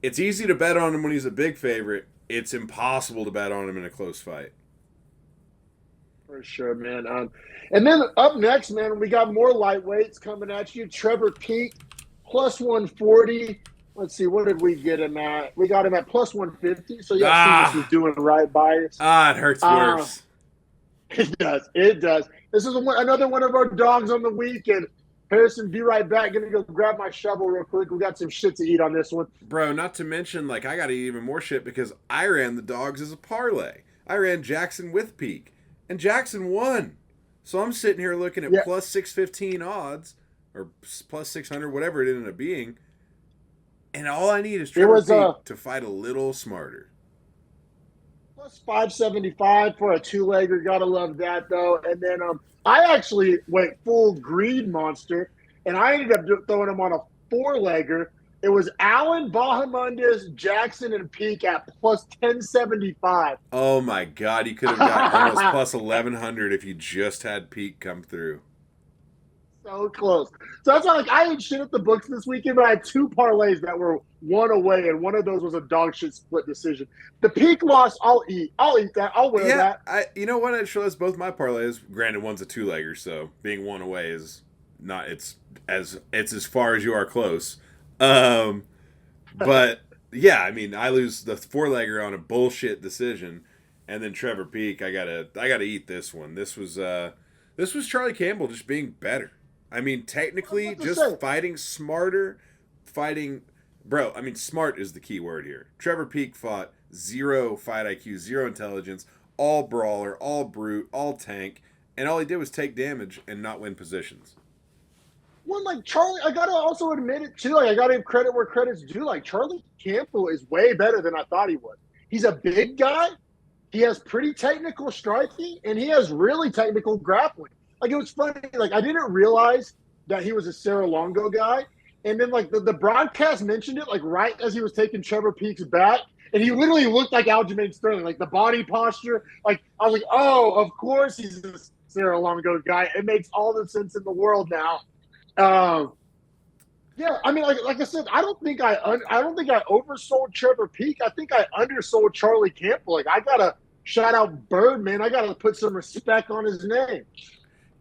it's easy to bet on him when he's a big favorite. It's impossible to bet on him in a close fight. For sure, man. And then up next, man, we got more lightweights coming at you. Trevor Peak, plus 140. Let's see, what did we get him at? We got him at plus 150. So, yeah, Caesars was Ah, doing right by us. it hurts Uh, worse. it does. It does. This is another one of our dogs on the weekend. Harrison, be right back. Gonna go grab my shovel real quick. We got some shit to eat on this one. Bro, not to mention, like, I got to eat even more shit because I ran the dogs as a parlay. I ran Jackson with Peak, and Jackson won. So I'm sitting here looking at Yeah, plus 615 odds, or plus 600, whatever it ended up being, and all I need is it Trevor was Peak to fight a little smarter. plus 575 for a two-legger. Gotta love that though. And then I actually went full greed monster, and I ended up throwing him on a four-legger. It was Allen, Bahamundes, Jackson, and Peak at plus 1075. Oh my god, you could have got almost plus 1100 if you just had Peak come through. So close. So that's why, like, I ain't shit at the books this weekend, but I had two parlays that were one away, and one of those was a dog shit split decision. The Peak loss, I'll eat. I'll eat that. I'll wear Yeah, that. you know what? It shows both my parlays. Granted, one's a two-legger, so being one away is not. It's as far as you are close. Um, but yeah, I mean, I lose the four-legger on a bullshit decision, and then Trevor Peak, I gotta eat this one. This was Charlie Campbell just being better. I mean, I was technically, about to say, just fighting smarter, fighting. Bro, I mean, smart is the key word here. Trevor Peak fought zero fight IQ, zero intelligence, all brawler, all brute, all tank, and all he did was take damage and not win positions. one like Charlie, I gotta also admit it too. Like I gotta give credit where credit's due. Like Charlie Campbell is way better than I thought he was. He's a big guy. He has pretty technical striking, and he has really technical grappling. Like it was funny. Like I didn't realize that he was a Cerro Longo guy, and then like the broadcast mentioned it like right as he was taking Trevor Peak's back, and he literally looked like Aljamain Sterling, like the body posture. Like I was like, oh, of course he's a Cerro Longo guy. It makes all the sense in the world now. Um, yeah, I mean, like I said, I don't think I oversold Trevor Peak. I think I undersold Charlie Campbell. Like I gotta shout out Birdman. I gotta put some respect on his name.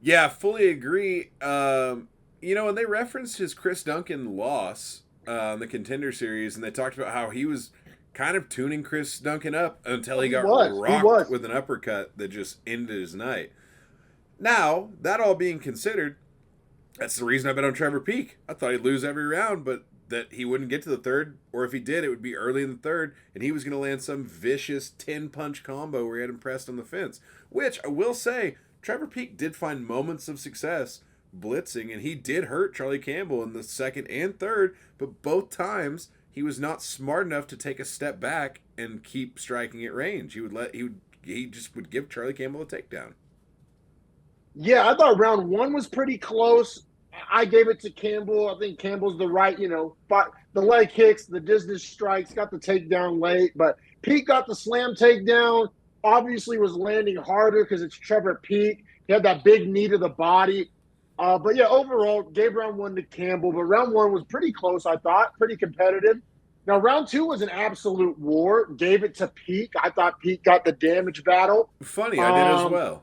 Yeah, fully agree. And they referenced his Chris Duncan loss. in the Contender Series, and they talked about how he was kind of tuning Chris Duncan up until he He got was. He rocked was. with an uppercut that just ended his night. Now, that all being considered, that's the reason I bet on Trevor Peek. I thought he'd lose every round, but that he wouldn't get to the third, or if he did, it would be early in the third, and he was going to land some vicious 10-punch combo where he had him pressed on the fence. Which, I will say, Trevor Peek did find moments of success blitzing, and he did hurt Charlie Campbell in the second and third, but both times he was not smart enough to take a step back and keep striking at range. He just would give Charlie Campbell a takedown. Yeah, I thought round one was pretty close. I gave it to Campbell. I think Campbell's the right, the leg kicks, the distance strikes, got the takedown late, but Peek got the slam takedown. Obviously, was landing harder because it's Trevor Peek. He had that big knee to the body. But yeah, overall, gave round one to Campbell, but round one was pretty close, I thought, pretty competitive. Now, round two was an absolute war. Gave it to Peek. I thought Peek got the damage battle. Funny, I did as well.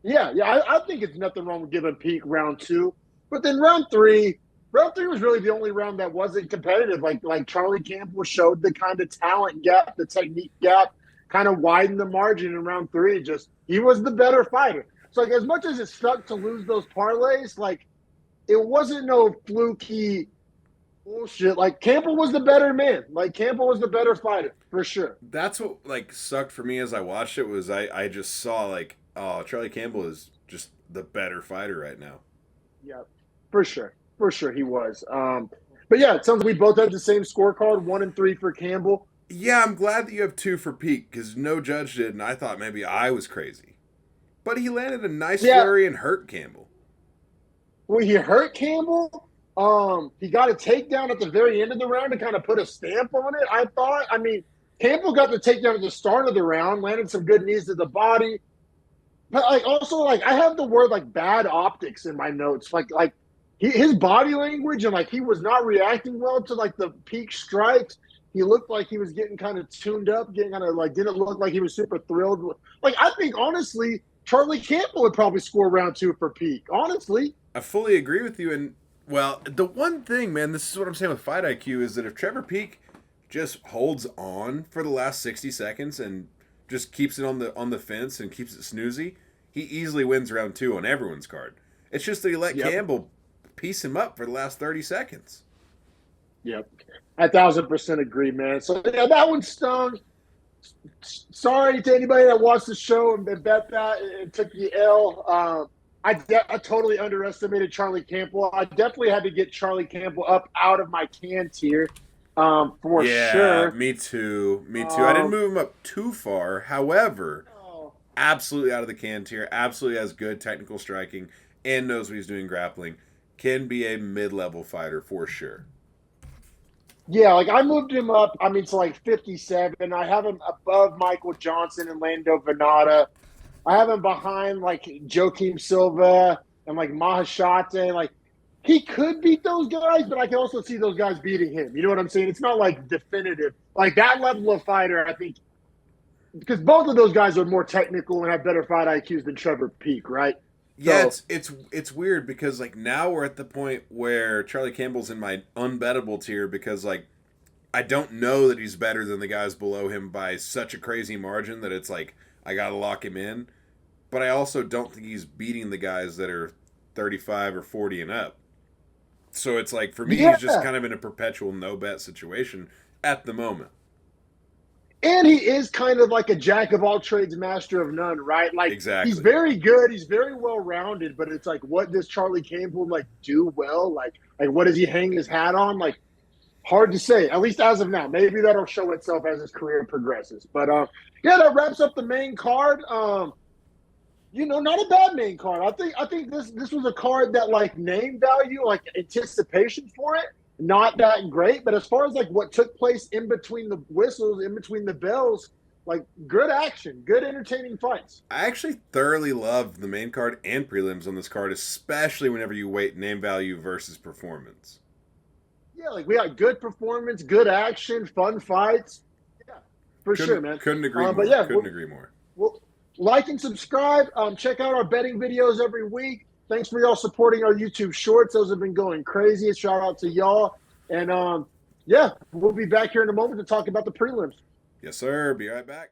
Yeah, I think it's nothing wrong with giving Peak round two, but then round three was really the only round that wasn't competitive. Like Charlie Campbell showed the kind of talent gap, the technique gap, kind of widened the margin in round three. Just he was the better fighter. So like as much as it sucked to lose those parlays, like it wasn't no fluky bullshit. Like Campbell was the better man. Like Campbell was the better fighter for sure. That's what like sucked for me as I watched it was I just saw like, oh, Charlie Campbell is just the better fighter right now. Yeah, for sure. For sure he was. But yeah, it sounds like we both had the same scorecard, 1-3 for Campbell. Yeah, I'm glad that you have two for Peak because no judge did, and I thought maybe I was crazy. But he landed a nice flurry and hurt Campbell. Well, he hurt Campbell. He got a takedown at the very end of the round to kind of put a stamp on it, I thought. I mean, Campbell got the takedown at the start of the round, landed some good knees to the body. But like also like I have the word like bad optics in my notes. His body language and like he was not reacting well to like the Peak strikes. He looked like he was getting kind of tuned up, getting kind of like didn't look like he was super thrilled. Like I think honestly, Charlie Campbell would probably score round two for Peak. Honestly, I fully agree with you. And well, the one thing, man, this is what I'm saying with fight IQ is that if Trevor Peak just holds on for the last 60 seconds and just keeps it on the fence and keeps it snoozy, he easily wins round two on everyone's card. It's just that he let Campbell piece him up for the last 30 seconds. Yep. 1,000% agree, man. So yeah, that one stung. Sorry to anybody that watched the show and bet that and took the L. I totally underestimated Charlie Campbell. I definitely had to get Charlie Campbell up out of my can tier for sure. Me too. I didn't move him up too far. However, absolutely out of the can tier. Absolutely has good technical striking and knows what he's doing grappling. Can be a mid-level fighter for sure. Yeah, like I moved him up, to like 57. I have him above Michael Johnson and Lando Venata. I have him behind like Joaquim Silva and like Mahashate. Like he could beat those guys, but I can also see those guys beating him. You know what I'm saying? It's not like definitive. Like that level of fighter, I think, because both of those guys are more technical and have better fight IQs than Trevor Peak, right? Yeah, so, it's weird because like now we're at the point where Charlie Campbell's in my unbettable tier because like I don't know that he's better than the guys below him by such a crazy margin that it's like I gotta lock him in. But I also don't think he's beating the guys that are 35 or 40 and up. So it's like for me he's just kind of in a perpetual no bet situation at the moment. And he is kind of like a jack of all trades, master of none, right? Like exactly. He's very good, he's very well rounded, but it's like, what does Charlie Campbell like do well? Like what does he hang his hat on? Like hard to say, at least as of now. Maybe that'll show itself as his career progresses. But yeah, that wraps up the main card. Not a bad main card. I think this was a card that like name value, like anticipation for it, not that great, but as far as like what took place in between the whistles, in between the bells, like good action, good entertaining fights. I actually thoroughly loved the main card and prelims on this card, especially whenever you weight name value versus performance. Yeah, like we got good performance, good action, fun fights. Yeah, for sure, man. Couldn't agree more. But yeah, couldn't agree more. Well, like and subscribe. Check out our betting videos every week. Thanks for y'all supporting our YouTube shorts. Those have been going crazy. Shout out to y'all. And yeah, we'll be back here in a moment to talk about the prelims. Yes, sir. Be right back.